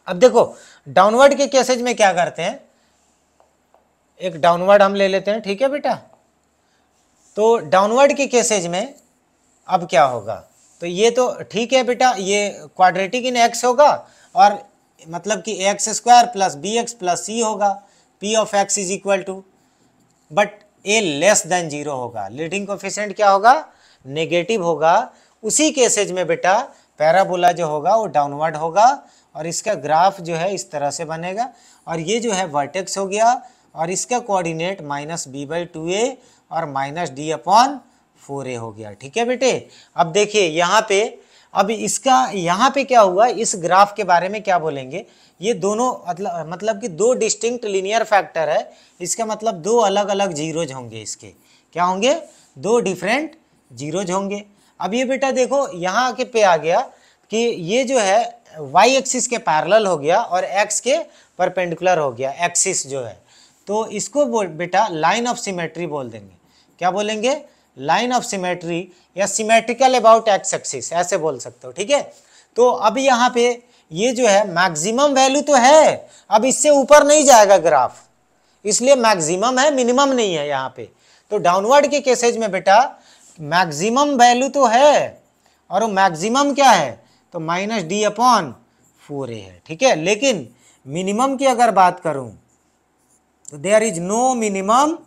अब देखो डाउनवर्ड के केसेज में क्या करते हैं, एक डाउनवर्ड हम ले लेते हैं, ठीक है बेटा। तो डाउनवर्ड के केसेज में अब क्या होगा, तो ये तो ठीक है बेटा, ये क्वाड्रेटिक इन एक्स होगा और मतलब कि x square plus b x plus c होगा, p of x is equal to, but a less than zero होगा, लीडिंग कोफिशिएंट क्या होगा, नेगेटिव होगा। उसी केसेज में बेटा पैराबोला जो होगा वो डाउनवर्ड होगा और इसका ग्राफ जो है इस तरह से बनेगा और ये जो है वर्टेक्स हो गया और इसका कोऑर्डिनेट -b/2a और -d/4a हो गया, ठीक है बेटे। अब देखिए यहाँ पे, अब इसका यहाँ पे क्या हुआ, इस ग्राफ के बारे में क्या बोलेंगे, ये दोनों मतलब कि दो डिस्टिंक्ट लीनियर फैक्टर है, इसका मतलब दो अलग अलग जीरोज होंगे, इसके क्या होंगे, दो डिफरेंट जीरोज होंगे। अब ये बेटा देखो यहाँ के पे आ गया कि ये जो है y एक्सिस के पैरेलल हो गया और x के परपेंडिकुलर हो गया, एक्सिस जो है, तो इसको बेटा लाइन ऑफ सिमेट्री बोल देंगे। क्या बोलेंगे, लाइन ऑफ सिमेट्री या सिमेट्रिकल अबाउट एक्स एक्सिस, ऐसे बोल सकते हो, ठीक है। तो अब यहाँ पे ये जो है मैक्सिमम वैल्यू तो है, अब इससे ऊपर नहीं जाएगा ग्राफ, इसलिए मैक्सिमम है, मिनिमम नहीं है यहाँ पे। तो डाउनवर्ड के केसेज में बेटा मैक्सिमम वैल्यू तो है और वो मैक्सिमम क्या है, तो -d/4a है, ठीक है। लेकिन मिनिमम की अगर बात करूं तो there is no minimum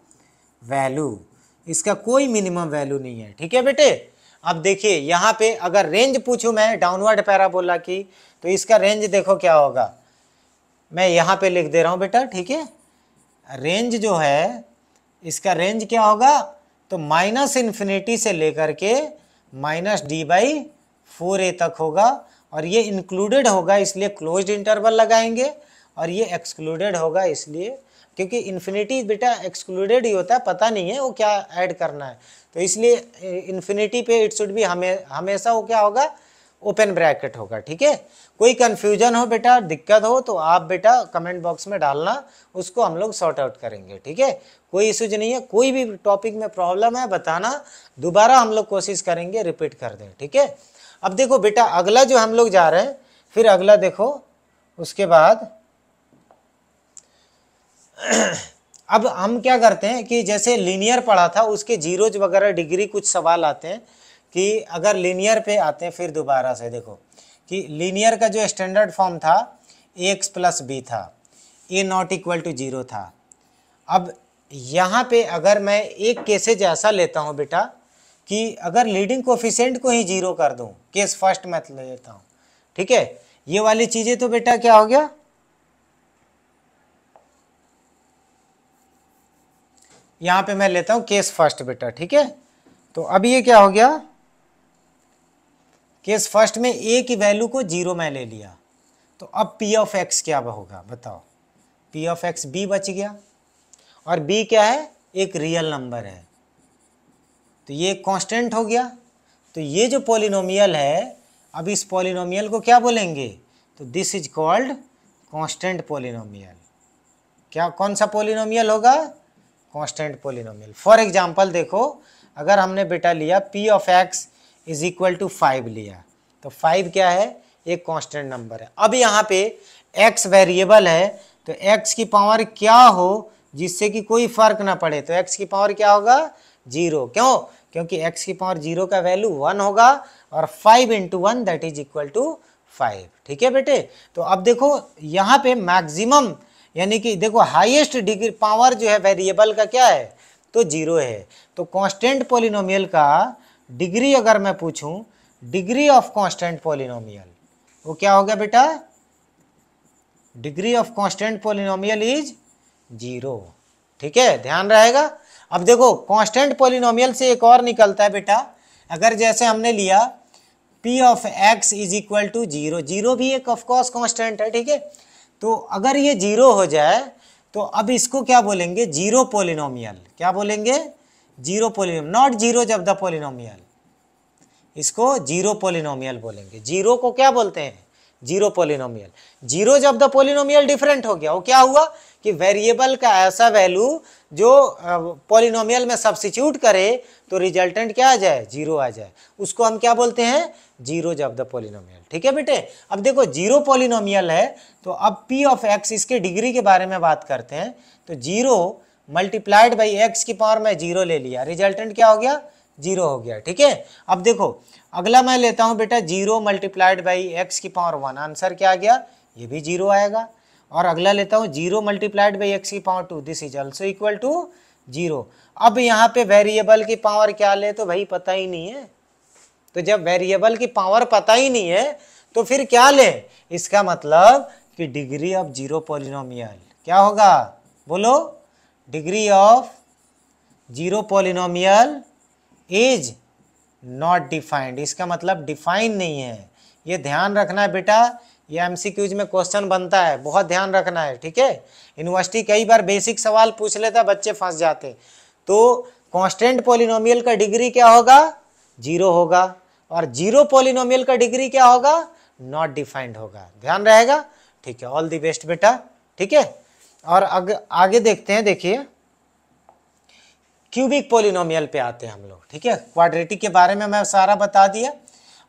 value, इसका कोई मिनिमम वैल्यू नहीं है, ठीक है बेटे। अब देखिए यहाँ पे अगर रेंज पूछूं मैं डाउनवर्ड पैराबोला की, तो इसका रेंज देखो क्या होगा, मैं यहाँ पे लिख दे रहा हूँ बेटा, ठीक है। रेंज जो है इसका रेंज क्या होगा, तो -∞ से लेकर के -d/4a तक होगा और ये इंक्लूडेड होगा इसलिए क्लोज्ड इंटरवल लगाएंगे और ये एक्सक्लूडेड होगा इसलिए, क्योंकि इन्फिनिटी बेटा एक्सक्लूडेड ही होता है, पता नहीं है वो क्या ऐड करना है, तो इसलिए इन्फिनिटी पे इट शुड बी हमेशा वो क्या होगा, ओपन ब्रैकेट होगा, ठीक है। कोई कंफ्यूजन हो बेटा, दिक्कत हो तो आप बेटा कमेंट बॉक्स में डालना, उसको हम लोग सॉर्ट आउट करेंगे, ठीक है। कोई इशूज नहीं है, कोई भी टॉपिक में प्रॉब्लम है बताना, दोबारा हम लोग कोशिश करेंगे रिपीट कर दें, ठीक है। अब देखो बेटा अगला जो हम लोग जा रहे हैं, फिर अगला देखो उसके बाद अब हम क्या करते हैं कि जैसे लीनियर पढ़ा था उसके जीरोज वगैरह डिग्री कुछ सवाल आते हैं कि अगर लीनियर पे आते हैं, फिर दोबारा से देखो कि लीनियर का जो स्टैंडर्ड फॉर्म था ax + b था, a ≠ = 0 था। अब यहाँ पे अगर मैं एक केसेज ऐसा लेता हूँ बेटा कि अगर लीडिंग कोफिशिएंट को ही 0 कर दूँ, केस फर्स्ट मैं ले लेता हूँ, ठीक है। ये वाली चीज़ें तो बेटा क्या हो गया, यहाँ पे मैं लेता हूँ केस फर्स्ट बेटा, ठीक है। तो अब ये क्या हो गया, केस फर्स्ट में a की वैल्यू को 0 मैं ले लिया, तो अब p ऑफ x क्या होगा बताओ, p ऑफ x b बच गया और b क्या है, एक रियल नंबर है, तो ये कांस्टेंट हो गया। तो ये जो पॉलिनोमियल है, अब इस पॉलिनोमियल को क्या बोलेंगे, तो this is called constant polynomial. क्या, कौन सा पॉलिनोमियल होगा, कांस्टेंट पॉलिनोमियल। फॉर एग्जांपल देखो अगर हमने बेटा लिया p ऑफ x = 5 लिया, तो 5 क्या है, एक कांस्टेंट नंबर है। अब यहाँ पे x वेरिएबल है, तो x की पावर क्या हो जिससे कि कोई फर्क ना पड़े, तो x की पावर क्या होगा, 0। क्यों, क्योंकि x की पावर 0 का वैल्यू 1 होगा और 5 × 1 दैट इज इक्वल टू 5, ठीक है बेटे। तो अब देखो यहाँ पे मैक्सिमम यानी कि देखो हाईएस्ट डिग्री पावर जो है वेरिएबल का क्या है, तो 0 है। तो कांस्टेंट पॉलिनोमियल का डिग्री अगर मैं पूछूं, डिग्री ऑफ कांस्टेंट पॉलिनोमियल वो क्या होगा बेटा, degree of constant polynomial is 0, ठीक है, ध्यान रहेगा। अब देखो कांस्टेंट पॉलिनोमियल से एक और निकलता है बेटा, अगर जैसे हमने लिया p ऑफ x = 0, 0 भी एक ऑफकोर्स कांस्टेंट है, ठीक है। तो अगर ये 0 हो जाए तो अब इसको क्या बोलेंगे, जीरो पॉलिनोमियल। क्या बोलेंगे, जीरो पॉलिनोमियल, नॉट जीरो जब द पॉलिनोमियल, इसको जीरो पॉलिनोमियल बोलेंगे। जीरो को क्या बोलते हैं, जीरो पॉलिनोमियल। जीरो जब द पॉलिनोमियल डिफरेंट हो गया, वो क्या हुआ कि वेरिएबल का ऐसा वैल्यू जो पॉलिनोमियल में सब्स्टिट्यूट करे तो रिजल्टेंट क्या आ जाए, 0 आ जाए, उसको हम क्या बोलते हैं, जीरो जब द पॉलिनोमियल, ठीक है बेटे। अब देखो जीरो पॉलिनोमियल है, तो अब p ऑफ x इसके डिग्री के बारे में बात करते हैं, तो 0 मल्टीप्लाइड बाई एक्स की पावर में 0 ले लिया, रिजल्टेंट क्या हो गया, 0 हो गया। ठीक है, अब देखो अगला मैं लेता हूं बेटा 0 मल्टीप्लाइड बाई एक्स की पावर 1, आंसर क्या आ गया, ये भी 0 आएगा। और अगला लेता हूं 0 मल्टीप्लाइड बाई एक्स की power 2, this is also equal to 0। अब यहाँ पे वेरिएबल की पावर क्या ले, तो भाई पता ही नहीं है, तो जब वेरिएबल की पावर पता ही नहीं है तो फिर क्या ले, इसका मतलब कि डिग्री ऑफ जीरो पॉलिनोमियल क्या होगा, बोलो, degree of zero polynomial is not defined, इसका मतलब डिफाइन नहीं है। ये ध्यान रखना है बेटा, ये एमसीक्यूज में क्वेश्चन बनता है, बहुत ध्यान रखना है। ठीक है, यूनिवर्सिटी कई बार बेसिक सवाल पूछ लेता, बच्चे फंस जाते। तो कांस्टेंट पॉलिनोमियल का डिग्री क्या होगा, 0 होगा, और जीरो पॉलिनोमियल का डिग्री क्या होगा, नॉट डिफाइंड होगा, ध्यान रहेगा। ठीक है, ऑल द बेस्ट बेटा। ठीक है, और आगे देखते हैं, देखिए क्यूबिक पॉलिनोमियल पे आते हैं हम लोग। ठीक है, क्वाड्रेटिक के बारे में मैं सारा बता दिया।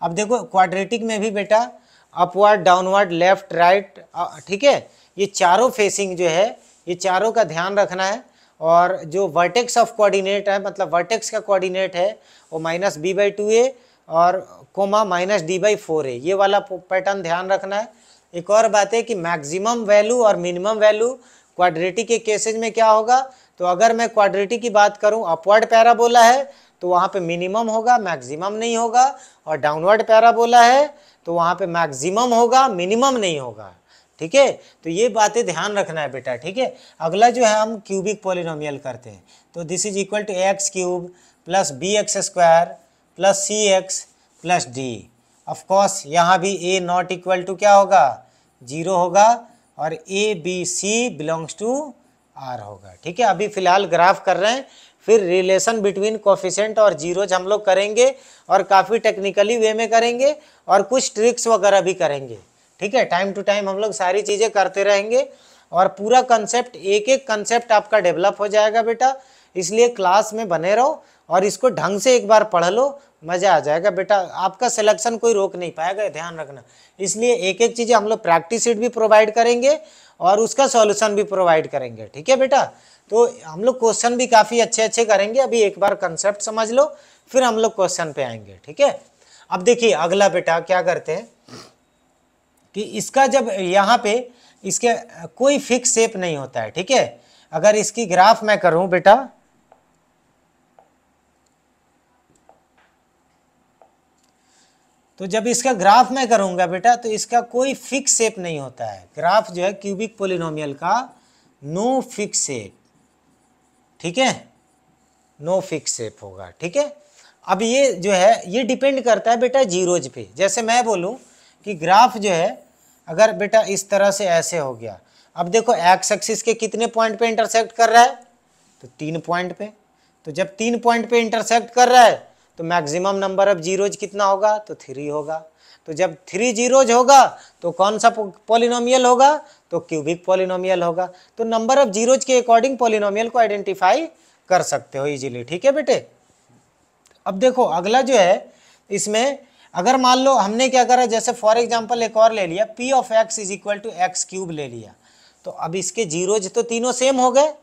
अब देखो क्वाड्रेटिक में भी बेटा अपवर्ड, डाउनवर्ड, लेफ्ट, राइट, ठीक है, ये चारों फेसिंग जो है, ये चारों का ध्यान रखना है। और जो वर्टेक्स ऑफ कोऑर्डिनेट है, मतलब वर्टेक्स का कोऑर्डिनेट है वो -b/2a और कोमा -d/4a, ये वाला पैटर्न ध्यान रखना है। एक और बात है कि मैक्सिमम वैल्यू और मिनिमम वैल्यू क्वाड्रेटिक के केसेज में क्या होगा, तो अगर मैं क्वाड्रेटिक की बात करूं, अपवर्ड पैराबोला है तो वहां पे मिनिमम होगा, मैक्सिमम नहीं होगा, और डाउनवर्ड पैराबोला है तो वहां पे मैक्सिमम होगा, मिनिमम नहीं होगा। ठीक है, तो ये बातें ध्यान रखना है बेटा। ठीक है, अगला जो है हम क्यूबिक पॉलिनोमियल करते हैं, तो this is equal to x³ + bx² + cx + d। Of course यहाँ भी a नॉट इक्वल टू क्या होगा, 0 होगा, और a b c belongs to r होगा। ठीक है, अभी फिलहाल ग्राफ कर रहे हैं, फिर रिलेशन बिटवीन कोफिशिएंट और जीरोज हम लोग करेंगे, और काफ़ी टेक्निकली वे में करेंगे, और कुछ ट्रिक्स वगैरह भी करेंगे। ठीक है, टाइम टू टाइम हम लोग सारी चीज़ें करते रहेंगे, और पूरा कंसेप्ट, एक एक कंसेप्ट आपका डेवलप हो जाएगा बेटा। इसलिए क्लास में बने रहो और इसको ढंग से एक बार पढ़ लो, मज़ा आ जाएगा बेटा, आपका सिलेक्शन कोई रोक नहीं पाएगा, ध्यान रखना। इसलिए एक एक चीज़ें हम लोग प्रैक्टिस शीट भी प्रोवाइड करेंगे और उसका सॉल्यूशन भी प्रोवाइड करेंगे। ठीक है बेटा, तो हम लोग क्वेश्चन भी काफ़ी अच्छे अच्छे करेंगे। अभी एक बार कंसेप्ट समझ लो, फिर हम लोग क्वेश्चन पे आएंगे। ठीक है, अब देखिए अगला बेटा क्या करते हैं कि इसका जब यहाँ पे इसके कोई फिक्स शेप नहीं होता है। ठीक है, अगर इसकी ग्राफ मैं करूं बेटा, तो जब इसका ग्राफ मैं करूंगा बेटा, तो इसका कोई फिक्स शेप नहीं होता है। ग्राफ जो है क्यूबिक पॉलिनोमियल का, नो फिक्स शेप। ठीक है, नो फिक्स शेप होगा। ठीक है, अब ये जो है ये डिपेंड करता है बेटा जीरोज पे। जैसे मैं बोलूं कि ग्राफ जो है अगर बेटा इस तरह से ऐसे हो गया, अब देखो एक्स एक्सिस के कितने पॉइंट पे इंटरसेक्ट कर रहा है, तो 3 पॉइंट पे। तो जब 3 पॉइंट पे इंटरसेक्ट कर रहा है तो मैक्सिमम नंबर ऑफ जीरोज कितना होगा, तो 3 होगा। तो जब 3 जीरोज होगा तो कौन सा पॉलिनोमियल होगा, तो क्यूबिक पॉलिनोमियल होगा। तो नंबर ऑफ जीरोज के अकॉर्डिंग पॉलिनोमियल को आइडेंटिफाई कर सकते हो इजीली। ठीक है बेटे, अब देखो अगला जो है, इसमें अगर मान लो हमने क्या करा, जैसे फॉर एग्जांपल एक और ले लिया, p of x is equal to x³ ले लिया, तो अब इसके जीरोज तो तीनों सेम हो गए,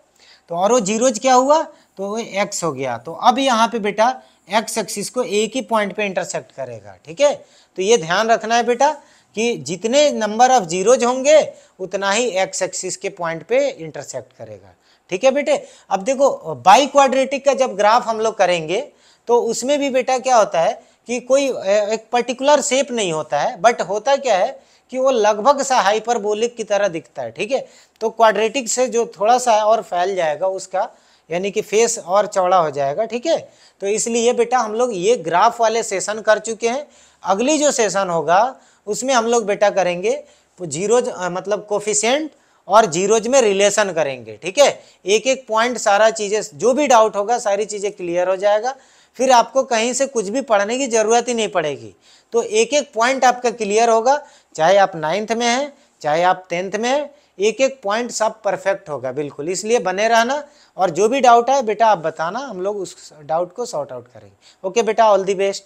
तो और वो जीरोज क्या हुआ, तो वो x हो गया। तो अब यहाँ पे बेटा x एक्सिस को एक ही पॉइंट पे इंटरसेक्ट करेगा। ठीक है, तो ये ध्यान रखना है बेटा कि जितने नंबर ऑफ जीरोज होंगे उतना ही x एक्सिस के पॉइंट पे इंटरसेक्ट करेगा। ठीक है बेटे, अब देखो बाई क्वाड्रेटिक का जब ग्राफ हम लोग करेंगे तो उसमें भी बेटा क्या होता है कि कोई एक पर्टिकुलर शेप नहीं होता है, बट होता क्या है कि वो लगभग सा हाइपरबोलिक की तरह दिखता है। ठीक है, तो क्वाड्रेटिक से जो थोड़ा सा और फैल जाएगा उसका, यानी कि फेस और चौड़ा हो जाएगा। ठीक है, तो इसलिए बेटा हम लोग ये ग्राफ वाले सेशन कर चुके हैं। अगली जो सेशन होगा उसमें हम लोग बेटा करेंगे जीरोज, मतलब कोफिशिएंट और जीरोज में रिलेशन करेंगे। ठीक है, एक एक पॉइंट, सारा चीज़ें, जो भी डाउट होगा सारी चीज़ें क्लियर हो जाएगा, फिर आपको कहीं से कुछ भी पढ़ने की जरूरत ही नहीं पड़ेगी। तो एक एक पॉइंट आपका क्लियर होगा, चाहे आप 9th में हैं चाहे आप 10th में हैं, एक एक पॉइंट सब परफेक्ट होगा बिल्कुल। इसलिए बने रहना, और जो भी डाउट है बेटा आप बताना, हम लोग उस डाउट को सॉर्ट आउट करेंगे। ओके बेटा, ऑल दी बेस्ट।